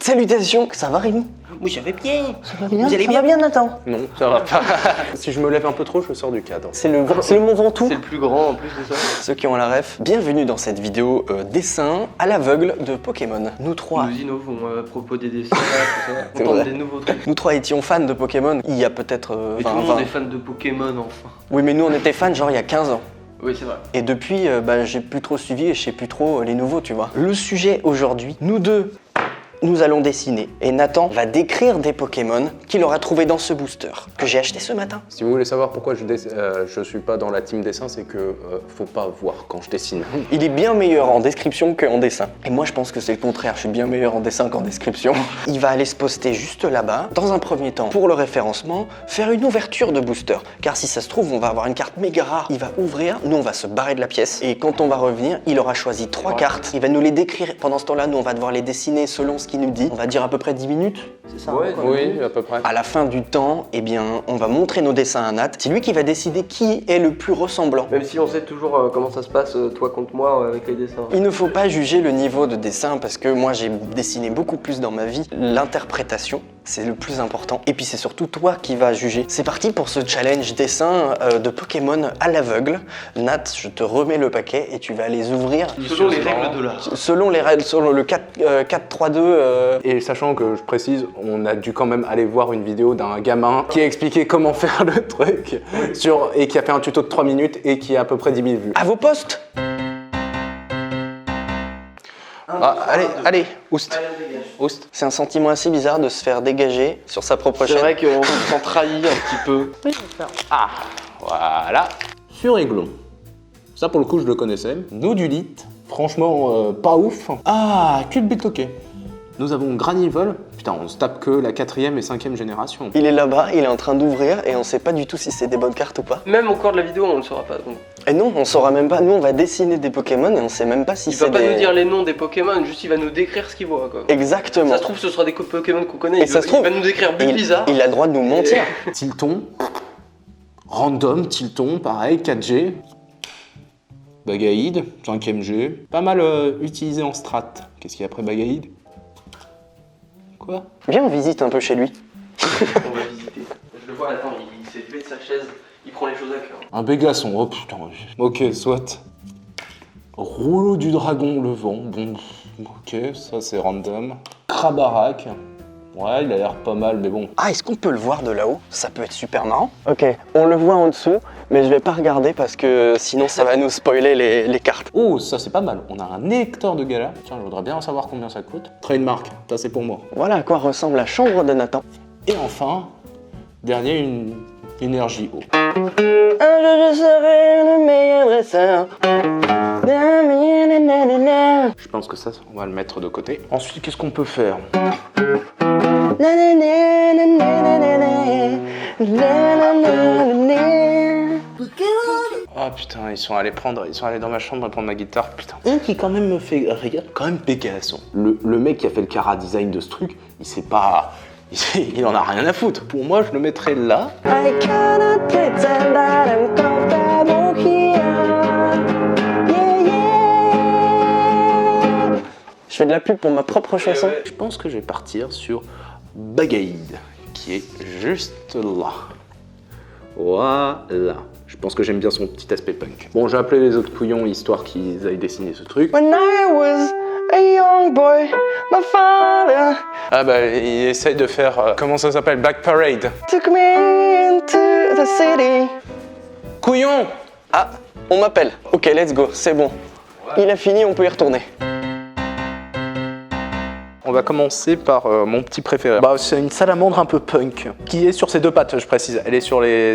Salutations, ça va Rémi? Oui, je vais bien. Ça va bien? Vous allez ça bien? va bien Nathan? Non, ça va pas. Si je me lève un peu trop, je sors du cadre. C'est le Mont Ventoux. C'est le plus grand en plus de ça. Ceux qui ont la ref, bienvenue dans cette vidéo dessin à l'aveugle de Pokémon. Nous trois. Nous innovons à propos des dessins, tout ça. C'est On tente vrai. des nouveaux trucs. Nous trois étions fans de Pokémon il y a peut-être Et tout le monde est fan de Pokémon enfin. Oui mais nous on était fans genre il y a 15 ans. Oui, c'est vrai. Et depuis, j'ai plus trop suivi et je sais plus trop les nouveaux, tu vois. Le sujet aujourd'hui, nous deux, nous allons dessiner. Et Nathan va décrire des Pokémon qu'il aura trouvé dans ce booster que j'ai acheté ce matin. Si vous voulez savoir pourquoi je suis pas dans la team dessin, c'est que faut pas voir quand je dessine. Il est bien meilleur en description qu'en dessin. Et moi, je pense que c'est le contraire. Je suis bien meilleur en dessin qu'en description. Il va aller se poster juste là-bas. Dans un premier temps, pour le référencement, faire une ouverture de booster. Car si ça se trouve, on va avoir une carte méga rare. Il va ouvrir, nous on va se barrer de la pièce. Et quand on va revenir, il aura choisi 3 cartes. Il va nous les décrire. Pendant ce temps-là, nous on va devoir les dessiner selon ce qu'il nous dit. On va dire à peu près 10 minutes. C'est ça? Ouais, hein, Oui, à peu près. À la fin du temps, eh bien, on va montrer nos dessins à Nat. C'est lui qui va décider qui est le plus ressemblant. Même si on sait toujours comment ça se passe, toi contre moi, avec les dessins. Il ne faut pas juger le niveau de dessin parce que moi j'ai dessiné beaucoup plus dans ma vie. L'interprétation, c'est le plus important. Et puis c'est surtout toi qui vas juger. C'est parti pour ce challenge dessin de Pokémon à l'aveugle. Nat, je te remets le paquet et tu vas les ouvrir Selon les règles de l'art. selon les règles, selon le 4-3-2. Et sachant que je précise, on a dû quand même aller voir une vidéo d'un gamin qui a expliqué comment faire le truc et qui a fait un tuto de 3 minutes et qui a à peu près 10 000 vues. À vos postes. Allez, oust. Oust. C'est un sentiment assez bizarre de se faire dégager sur sa propre C'est chaîne. vrai qu'on se sent trahi un petit peu. Ah, voilà. Furiglon. Ça, pour le coup, je le connaissais. Nodulite. Franchement, pas ouf. Ah, Culbitoke. Nous avons Granivol. Putain, on se tape que la 4e et 5e génération. Il est là-bas, il est en train d'ouvrir et on sait pas du tout si c'est des bonnes cartes ou pas. Même au cours de la vidéo, on ne le saura pas. Donc. Et non, on saura même pas. Nous, on va dessiner des Pokémon et on sait même pas si Il va c'est pas des... nous dire les noms des Pokémon, juste il va nous décrire ce qu'il voit. Quoi. Exactement. Ça se trouve, ce sera des Pokémon qu'on connaît. Et ça se trouve, il va nous décrire il, bizarre. il a le droit de nous mentir. Tilton. Random, Tilton, pareil, 4G. Bagaïd, 5ème G. Pas mal utilisé en strat. Qu'est-ce qu'il y a après Bagaïd? Quoi? Viens, on visite un peu chez lui. On va visiter. Je le vois, attends, il s'est levé de sa chaise, il prend les choses à cœur. Un Bégasson, oh putain. Ok, soit. Rouleau du dragon, le vent. Bon, ok, ça c'est random. Krabarak. Ouais, il a l'air pas mal, mais bon. Ah, est-ce qu'on peut le voir de là-haut? Ça peut être super marrant. Ok, on le voit en dessous, mais je vais pas regarder parce que sinon ça va nous spoiler les cartes. Oh, ça c'est pas mal. On a un électeur de gala. Tiens, je voudrais bien savoir combien ça coûte. Trademark, ça c'est pour moi. Voilà à quoi ressemble la chambre de Nathan. Et enfin, dernier, une énergie eau. Un jour je serai le meilleur dresseur. Je pense que ça, on va le mettre de côté. Ensuite, qu'est-ce qu'on peut faire? Ah putain, ils sont allés dans ma chambre prendre ma guitare, putain. Un qui quand même me fait, regarde, quand même Pégasson. Le mec qui a fait le cara design de ce truc, il sait pas, il en a rien à foutre. Pour moi, je le mettrais là. I cannot pretend that I'm comfortable here. Yeah, yeah. Je fais de la pub pour ma propre chanson. Je pense que je vais partir sur Bagaïd, qui est juste là. Voilà. Je pense que j'aime bien son petit aspect punk. Bon, j'ai appelé les autres couillons histoire qu'ils aillent dessiner ce truc. When I was a young boy, my father Ah bah, il essaye de faire, comment ça s'appelle, Black Parade. took me into the city. Couillon! Ah, on m'appelle. Ok, let's go, c'est bon. Il a fini, on peut y retourner. On va commencer par mon petit préféré. Bah, c'est une salamandre un peu punk, qui est sur ses 2 pattes, je précise. Elle est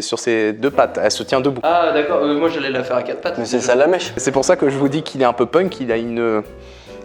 sur ses 2 pattes, elle se tient debout. Ah d'accord, moi j'allais la faire à 4 pattes. Mais c'est ça la mèche. C'est pour ça que je vous dis qu'il est un peu punk, il a une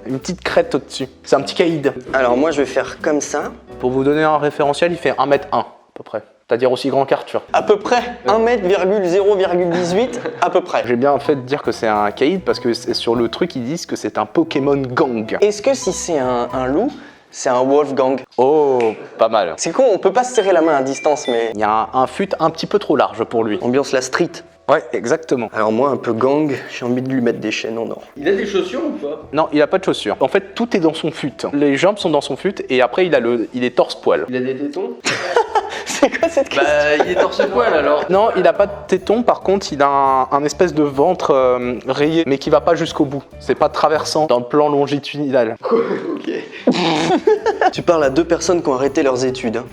petite crête au-dessus. C'est un petit caïd. Alors moi je vais faire comme ça. Pour vous donner un référentiel, il fait 1m1 à peu près. C'est-à-dire aussi grand qu'Arthur. À peu près 1m,0,18 à peu près. J'ai bien fait de dire que c'est un caïd parce que sur le truc ils disent que c'est un Pokémon gang. Est-ce que si c'est un loup, c'est un Wolfgang? Oh, pas mal. C'est con, on peut pas se serrer la main à distance, mais... Il y a un fut un petit peu trop large pour lui. Ambiance la street. Ouais, exactement. Alors moi, un peu gang, j'ai envie de lui mettre des chaînes en or. Il a des chaussures ou pas? Non, il a pas de chaussures. En fait, tout est dans son fut. Les jambes sont dans son fut et après, il est torse-poil. Il a des tétons? C'est quoi cette question? Bah, il est torse-poil alors. Non, il a pas de téton, par contre, il a un espèce de ventre rayé, mais qui va pas jusqu'au bout. C'est pas traversant dans le plan longitudinal. Ok. Tu parles à deux personnes qui ont arrêté leurs études. Hein.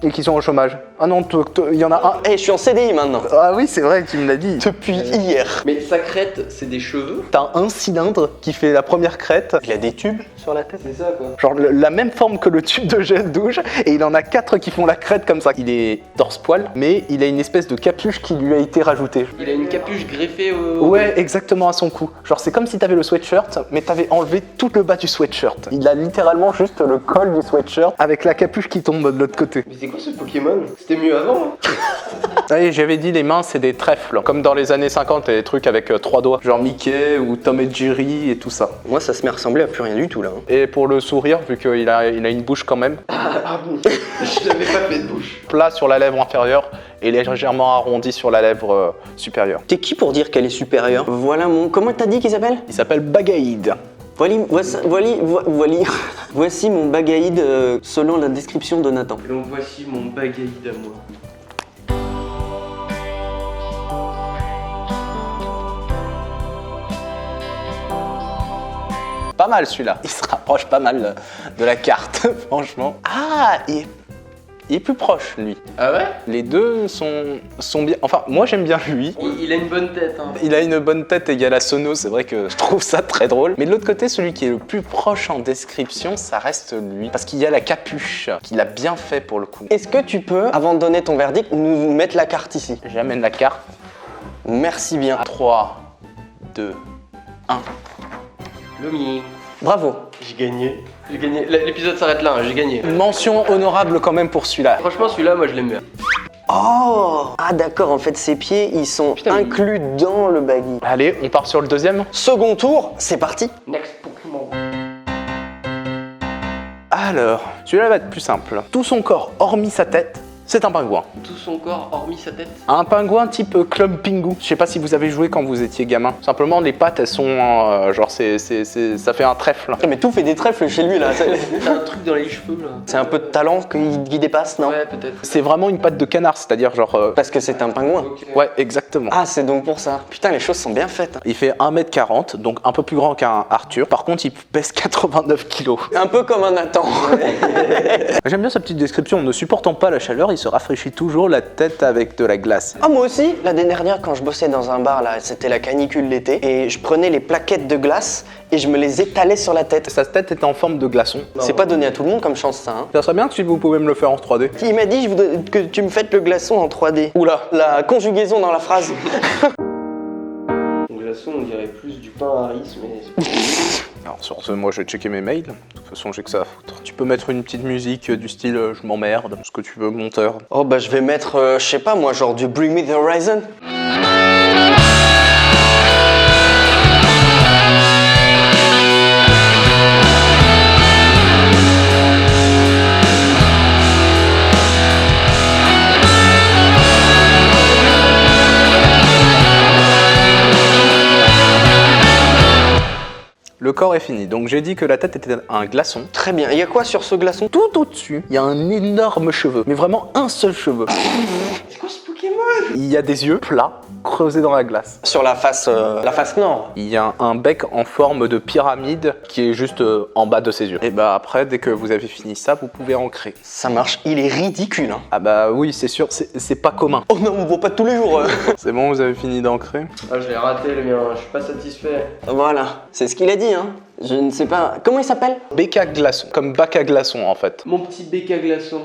Et qui sont au chômage. Ah non, il y en a un. Eh, je suis en CDI maintenant. Ah oui, c'est vrai que tu me l'as dit. Depuis hier. Mais sa crête, c'est des cheveux? T'as un cylindre qui fait la première crête, Il a des tubes sur la tête. C'est ça quoi. genre la même forme que le tube de gel douche, et il en a 4 qui font la crête comme ça. Il est torse-poil, mais il a une espèce de capuche qui lui a été rajoutée. Il a une capuche greffée au... Ouais, exactement à son cou. Genre c'est comme si t'avais le sweatshirt, mais t'avais enlevé tout le bas du sweatshirt. Il a littéralement juste le col du sweatshirt avec la capuche qui tombe de l'autre côté. Mais c'est quoi ce Pokémon? C'était mieux avant hein. Oui, j'avais dit les mains c'est des trèfles, comme dans les années 50, les trucs avec 3 doigts, genre Mickey ou Tom et Jerry et tout ça. Moi, ça se m'est ressemblé à plus rien du tout là. Hein. Et pour le sourire, vu qu'il a une bouche quand même, Ah bon? Je l'avais pas fait de bouche. plat sur la lèvre inférieure et légèrement arrondi sur la lèvre supérieure. T'es qui pour dire qu'elle est supérieure? Voilà mon... Comment t'as dit qu'il s'appelle? Il s'appelle Bagaïd. Voici mon bagaïd selon la description de Nathan. Et donc voici mon bagaïd à moi. Pas mal celui-là. Il se rapproche pas mal de la carte, franchement. Ah, il est plus proche, lui. Ah ouais? Les deux sont bien... Enfin, moi j'aime bien lui. Il a une bonne tête hein. Il a une bonne tête égale à Sono, c'est vrai que je trouve ça très drôle. Mais de l'autre côté, celui qui est le plus proche en description, ça reste lui. Parce qu'il y a la capuche, qu'il a bien fait pour le coup. Est-ce que tu peux, avant de donner ton verdict, nous mettre la carte ici? J'amène la carte. Merci bien. 3, 2, 1. Lomi. Bravo. J'ai gagné. J'ai gagné. L'épisode s'arrête là, hein, j'ai gagné. Mention honorable quand même pour celui-là. Franchement celui-là, moi je l'aime bien. Oh! Ah d'accord, en fait ses pieds, ils sont Putain, mais- inclus dans le baggy. Allez, on part sur le deuxième. Second tour, c'est parti. Next Pokémon. Alors, celui-là va être plus simple. Tout son corps, hormis sa tête, c'est un pingouin. Tout son corps, hormis sa tête. Un pingouin type Club Pingu. Je sais pas si vous avez joué quand vous étiez gamin. Simplement, les pattes, elles sont genre, ça fait un trèfle. Mais tout fait des trèfles chez lui là. T'as un truc dans les cheveux là. C'est un peu de talent qui dépasse, non? Ouais, peut-être. C'est vraiment une patte de canard, c'est-à-dire genre... Parce que c'est un pingouin. Ok. Ouais, exactement. Ah, c'est donc pour ça. Putain, les choses sont bien faites. Il fait 1m40, donc un peu plus grand qu'un Arthur. Par contre, il pèse 89 kilos. Un peu comme un Nathan. J'aime bien sa petite description. Ne supportant pas la chaleur, il se rafraîchit toujours la tête avec de la glace. Ah, moi aussi, l'année dernière, quand je bossais dans un bar, là, c'était la canicule l'été, et je prenais les plaquettes de glace et je me les étalais sur la tête. Sa tête est en forme de glaçon. C'est pas donné à tout le monde comme chance, ça. Hein. Ça serait bien que si vous pouvez me le faire en 3D. Il m'a dit je voudrais que tu me fasses le glaçon en 3D. Oula, la conjugaison dans la phrase. Mon glaçon, on dirait plus du pain à riz, mais. Alors sur ce, moi je vais checker mes mails. De toute façon, j'ai que ça à foutre. Tu peux mettre une petite musique du style je m'emmerde, ce que tu veux, monteur. Oh bah je vais mettre, je sais pas moi, genre du Bring Me the Horizon. Le corps est fini. Donc j'ai dit que la tête était un glaçon. Très bien, il y a quoi sur ce glaçon? Tout au-dessus, il y a un énorme cheveu. Mais vraiment un seul cheveu. C'est quoi ce Pokémon? Il y a des yeux plats, creusés dans la glace. Sur la face nord. Il y a un bec en forme de pyramide qui est juste en bas de ses yeux. Et bah après, dès que vous avez fini ça, vous pouvez ancrer. Ça marche, il est ridicule. Hein. Ah bah oui, c'est sûr, c'est pas commun. Oh non, on voit pas tous les jours. C'est bon, vous avez fini d'ancrer? Ah, je l'ai raté le mien, je suis pas satisfait. Voilà, c'est ce qu'il a dit. Hein. Je ne sais pas. Comment il s'appelle? Bec à glaçon, comme bac à glaçon en fait. Mon petit bec à glaçon.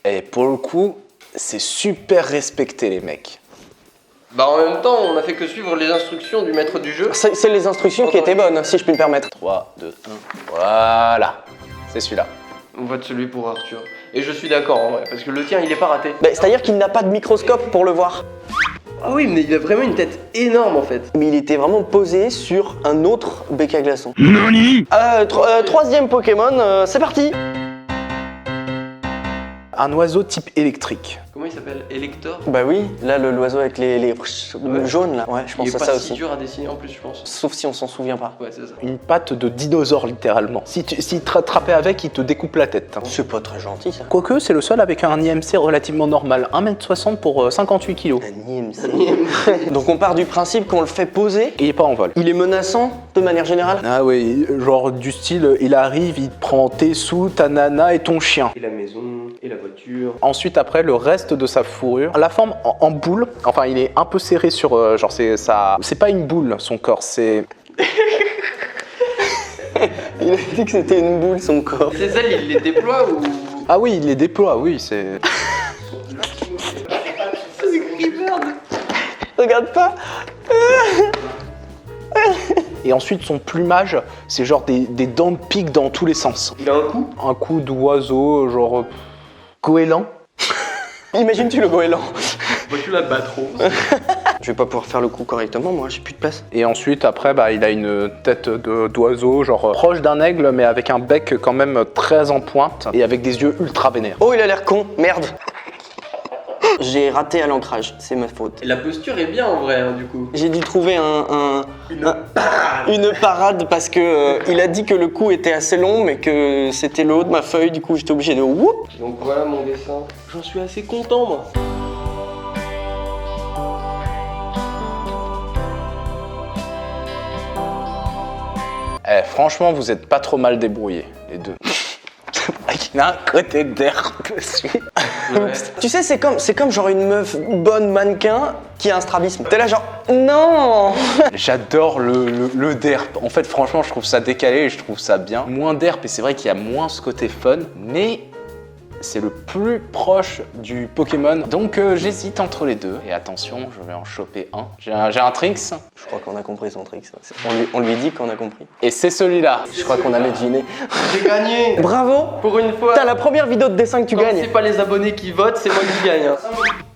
Et pour le coup, c'est super respecté les mecs. Bah en même temps, on a fait que suivre les instructions du maître du jeu. C'est les instructions qui étaient bonnes, si je puis me permettre. 3, 2, 1, voilà. C'est celui-là. On vote celui pour Arthur. Et je suis d'accord en vrai, parce que le tien il est pas raté. Bah, c'est-à-dire qu'il n'a pas de microscope pour le voir. Ah oui, mais il a vraiment une tête énorme en fait. Mais il était vraiment posé sur un autre bec à glaçons. Troisième Pokémon, c'est parti. Un oiseau type électrique. Comment il s'appelle? Elector? Bah oui, là l'oiseau avec les jaunes là. Ouais, je Il pense est à pas ça si aussi. dur à dessiner en plus, je pense. Sauf si on s'en souvient pas. Ouais, c'est ça. Une patte de dinosaure littéralement. Si tu te rattrapais avec, il te découpe la tête. Hein. C'est pas très gentil ça. Quoique, c'est le seul avec un IMC relativement normal. 1m60 pour 58 kg. Un IMC. Donc on part du principe qu'on le fait poser. Il est pas en vol. Il est menaçant de manière générale. Ah oui, genre du style, il arrive, il te prend tes sous, ta nana et ton chien. Et la maison, et la voiture. Ensuite, après, le reste de sa fourrure. La forme en boule, enfin, il est un peu serré sur... genre, c'est ça... C'est pas une boule, son corps, c'est... Il a dit que c'était une boule son corps. Ces ailes, il les déploie ou... Ah oui, il les déploie, oui, c'est... Regarde pas. Et ensuite, son plumage, c'est genre des dents de pique dans tous les sens. Il a un coup? Un coup d'oiseau, genre... goéland. Imagine-tu le goéland. Bah tu la bats trop. Je vais pas pouvoir faire le coup correctement, moi, j'ai plus de place. Et ensuite, après, bah, il a une tête d'oiseau, genre proche d'un aigle, mais avec un bec quand même très en pointe et avec des yeux ultra vénères. Oh, il a l'air con, merde. J'ai raté à l'ancrage, c'est ma faute. Et la posture est bien en vrai, hein, du coup. J'ai dû trouver une parade parce que il a dit que le coup était assez long, mais que c'était le haut de ma feuille, du coup j'étais obligé de whoop. Donc voilà mon dessin. J'en suis assez content, moi. Eh, franchement, vous êtes pas trop mal débrouillés, les deux. Il a un côté d'herbe dessus. Ouais. Tu sais, c'est comme genre une meuf bonne mannequin qui a un strabisme. T'es là genre, non. J'adore le derp. En fait, franchement, je trouve ça décalé et je trouve ça bien. Moins derp, et c'est vrai qu'il y a moins ce côté fun, mais c'est le plus proche du Pokémon. Donc j'hésite entre les deux. Et attention, je vais en choper un. J'ai un Trynx. Je crois qu'on a compris son trick. On lui dit qu'on a compris. Et c'est celui-là. Je crois qu'on avait deviné. J'ai gagné. Bravo. Pour une fois. T'as la première vidéo de dessin que tu Quand gagnes. c'est pas les abonnés qui votent, c'est moi qui gagne. Hein.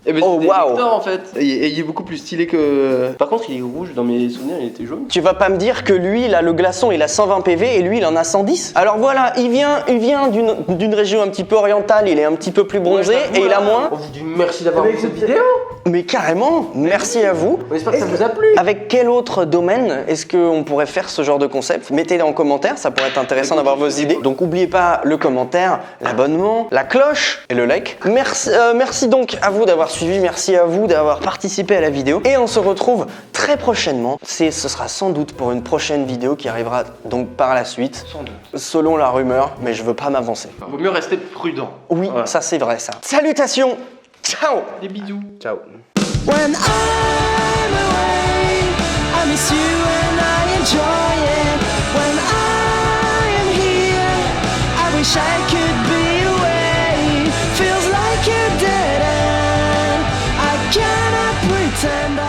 Eh ben, Oh, c'était waouh. Victor, en fait. Et il est beaucoup plus stylé que... Par contre, il est rouge. Dans mes souvenirs, il était jaune. Tu vas pas me dire que lui, là, le glaçon, il a 120 PV et lui, il en a 110. Alors voilà, il vient d'une région un petit peu orientale, il est un petit peu plus bronzé et il a moins. On vous dit merci d'avoir vu cette vidéo. Mais carrément, merci à vous. On espère que ça vous a plu. Avec quel autre domaine est-ce qu'on pourrait faire ce genre de concept? Mettez-les en commentaire, ça pourrait être intéressant d'avoir vos idées. Donc n'oubliez pas le commentaire, l'abonnement, la cloche et le like. Merci donc à vous d'avoir suivi, merci à vous d'avoir participé à la vidéo. Et on se retrouve très prochainement. Ce sera sans doute pour une prochaine vidéo qui arrivera donc par la suite. Sans doute. Selon la rumeur, mais je veux pas m'avancer. Vaut mieux rester prudent. Oui, Voilà. ça c'est vrai ça. Salutations. Ciao. Des bisous. Ciao. When I'm away, I miss you and I enjoy it. When I am here, I wish I could be away. Feels like a dead end. I cannot pretend